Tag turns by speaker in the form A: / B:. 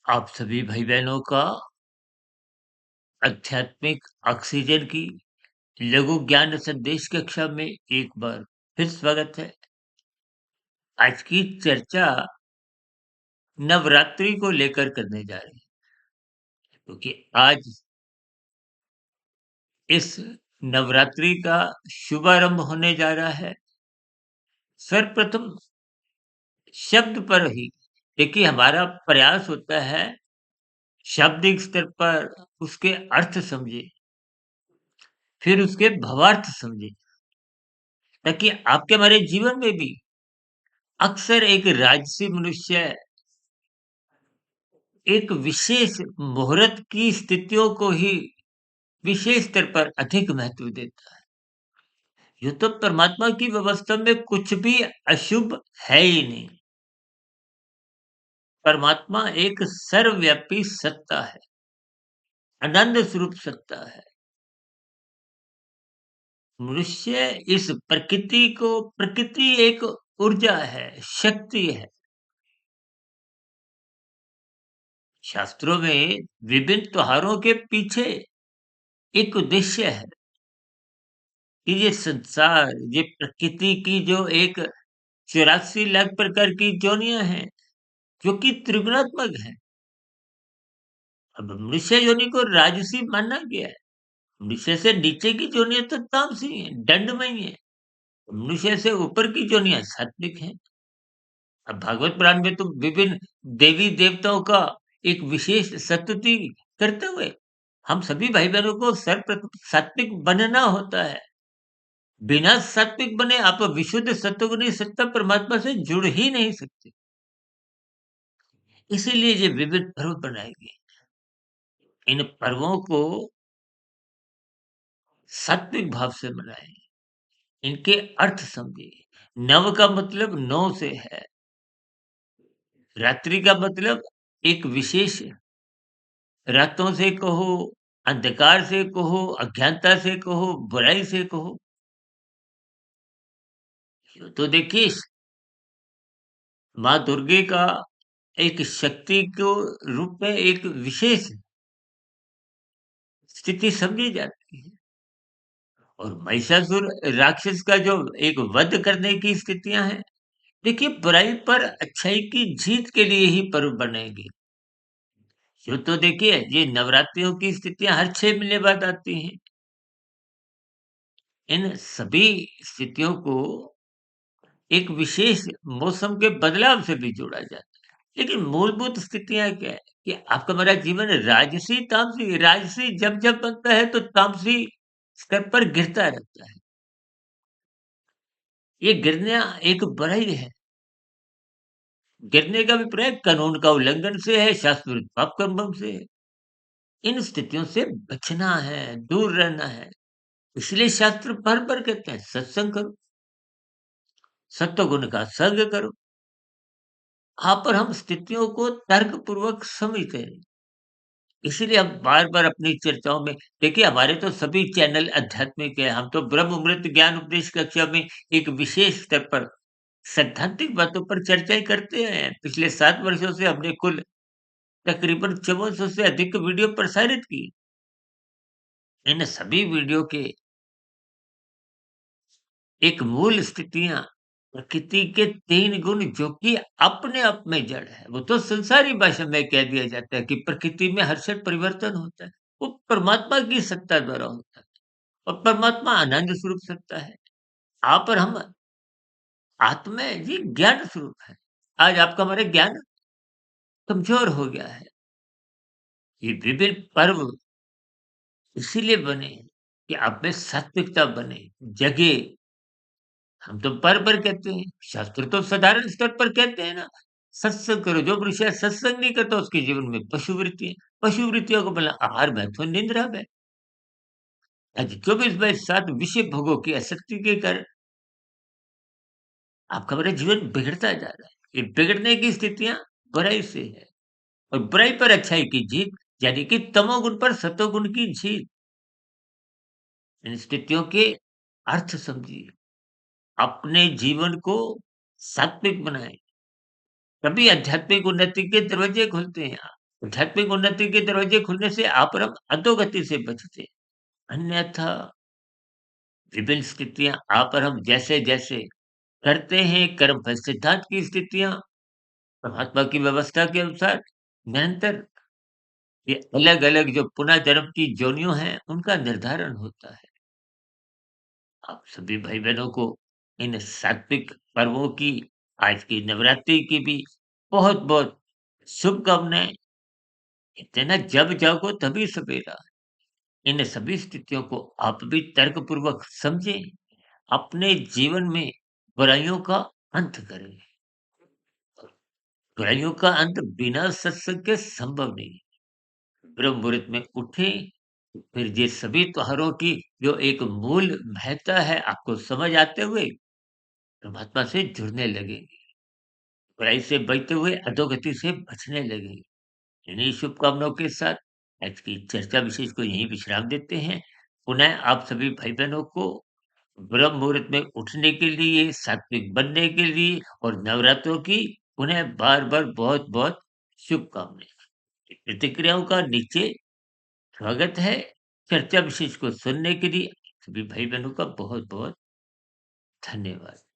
A: आप सभी भाई-बहनों का आध्यात्मिक ऑक्सीजन की लघु ज्ञान संदेश कक्षा में एक बार फिर स्वागत है। आज की चर्चा नवरात्रि को लेकर करने जा रहे हैं, क्योंकि आज इस नवरात्रि का शुभारंभ होने जा रहा है। सर्वप्रथम शब्द पर ही देखिए हमारा प्रयास होता है शाब्दिक स्तर पर उसके अर्थ समझें, फिर उसके भावार्थ समझें, ताकि आपके हमारे जीवन में भी अक्सर एक राजसी मनुष्य एक विशेष मुहूर्त की स्थितियों को ही विशेष स्तर पर अधिक महत्व देता है। यूँ तो परमात्मा की व्यवस्था में कुछ भी अशुभ है ही नहीं। परमात्मा एक सर्वव्यापी सत्ता है, आनंद स्वरूप सत्ता है। मनुष्य इस प्रकृति एक ऊर्जा है, शक्ति है। शास्त्रों में विभिन्न त्योहारों के पीछे एक उद्देश्य है कि ये संसार, ये प्रकृति की जो एक 84 लाख प्रकार की योनियाँ हैं, जो कि त्रिगुणात्मक हैं। अब मनुष्य योनि को राजसी माना गया है। मनुष्य से नीचे की योनियाँ तो तामसी हैं, दंडमयी हैं। मनुष्य से ऊपर की योनियाँ सात्विक हैं। अब भागवत पुराण में तो विभिन्न देवी-देवताओं का एक विशेष स्तुति करते हुए हम सभी भाई-बहनों को सर्वप्रथम सात्विक बनना होता है। बिना सात्विक बने आप विशुद्ध सत्वगुणी सत्ता परमात्मा से जुड़ ही नहीं सकते। इसीलिए ये विविध पर्व बनाए गए। इन पर्वों को सात्विक भाव से मनाएं, इनके अर्थ समझिए। नव का मतलब 9 से है। रात्रि का मतलब एक विशेष रातों से कहो, अंधकार से कहो, अज्ञानता से कहो, बुराई से कहो। यूँ तो देखिए माँ दुर्गे का एक शक्ति को रूप में एक विशेष स्थिति समझी जाती है। और महिषासुर राक्षस का जो एक वध करने की स्थितियां हैं, देखिए बुराई पर अच्छाई की जीत के लिए ही पर्व बनाएंगे। यूं तो देखिए ये नवरात्रियों की स्थितियां हर 6 महीने बाद आती हैं। इन सभी स्थितियों को एक विशेष मौसम के बदलाव से भी जोड़ा जाता है। लेकिन मूलभूत स्थितियां क्या है कि आपका हमारा जीवन राजसी तामसी राजसी जब जब बनता है तो तामसी स्तर पर गिरता रहता है। ये गिरना एक बुराई है। गिरने का अभिप्राय कानून का उल्लंघन से है, शास्त्र विरुद्ध पाप कर्म से है। इन स्थितियों से बचना है, दूर रहना है। इसलिए शास्त्र बार-बार कहते हैं सत्संग करो, सत्वगुण का संग करो। यहाँ पर हम स्थितियों को तर्कपूर्वक समझते हैं। इसीलिए हम बार-बार अपनी चर्चाओं में देखिए हमारे तो सभी चैनल आध्यात्मिक है। हम तो ब्रह्म मुहूर्त ज्ञान उपदेश कक्षा में एक विशेष स्तर पर सैद्धांतिक बातों पर चर्चाएँ करते हैं। पिछले 7 वर्षों से हमने कुल तकरीबन 5400 से अधिक वीडियो प्रसारित की। इन सभी वीडियो के एक मूल स्थितियाँ प्रकृति के 3 गुण जो कि अपने आप में जड़ है। वो तो संसारी भाषा में कह दिया जाता है कि प्रकृति में हर क्षण परिवर्तन होता है। वो परमात्मा की सत्ता द्वारा होता है और परमात्मा आनंद स्वरूप सत्ता है। आप और हम आत्मा ये ज्ञान स्वरूप है। आज आपका हमारा ज्ञान कमज़ोर हो गया है। ये विभिन्न पर्व इसीलिए बने कि आप में सात्विकता बने, जगे। हम तो बार-बार कहते हैं, शास्त्र तो साधारण स्तर पर कहते हैं ना, सत्संग करो, जो मनुष्य सत्संग नहीं करता उसके जीवन में पशु वृत्ति है। पशु वृत्तियों को बोला आहार में अथवा निद्रा में। आज 24/7 विषय भोगों की आसक्ति के कारण आपका पूरा जीवन बिगड़ता जा रहा है। ये बिगड़ने की स्थितियाँ बुराई से है और बुराई पर अच्छाई की जीत, यानी कि तमोगुण पर सतोगुण की जीत। इन स्थितियों के अर्थ समझिए, अपने जीवन को सात्विक बनाएँ। तभी आध्यात्मिक उन्नति के दरवाजे खुलते हैं। आध्यात्मिक उन्नति के दरवाजे खुलने से आप और हम अधोगति से बचते हैं। अन्यथा विभिन्न स्थितियाँ आप और हम जैसे-जैसे करते हैं कर्म फल सिद्धांत की स्थितियाँ परमात्मा की व्यवस्था के अनुसार निरंतर ये अलग-अलग जो पुनः जन्म की योनियाँ हैं, उनका निर्धारण होता है। आप सभी भाई-बहनों को इन सात्विक पर्वों की, आज की नवरात्रि की भी बहुत-बहुत शुभकामनाएँ। कहते हैं ना, जब जागो तभी सवेरा। इन सभी स्थितियों को आप भी तर्कपूर्वक समझें, अपने जीवन में बुराइयों का अंत करें। बुराइयों का अंत बिना सत्संग के संभव नहीं। ब्रह्म मुहूर्त में उठें, फिर ये सभी त्योहारों की जो एक मूल महत्ता है आपको समझ आते हुए परमात्मा से जुड़ने लगेंगे। बुराई से बचते हुए अधोगति से बचने लगेंगे। इन्हीं शुभकामनाओं के साथ आज की चर्चा विशेष को यहीं विश्राम देते हैं। पुनः आप सभी भाई-बहनों को ब्रह्म मुहूर्त में उठने के लिए, सात्विक बनने के लिए और नवरात्रों की पुनः बार-बार बहुत-बहुत शुभकामनाएँ। प्रतिक्रियाओं का नीचे स्वागत है। चर्चा विशेष को सुनने के लिए सभी भाई-बहनों का बहुत-बहुत धन्यवाद।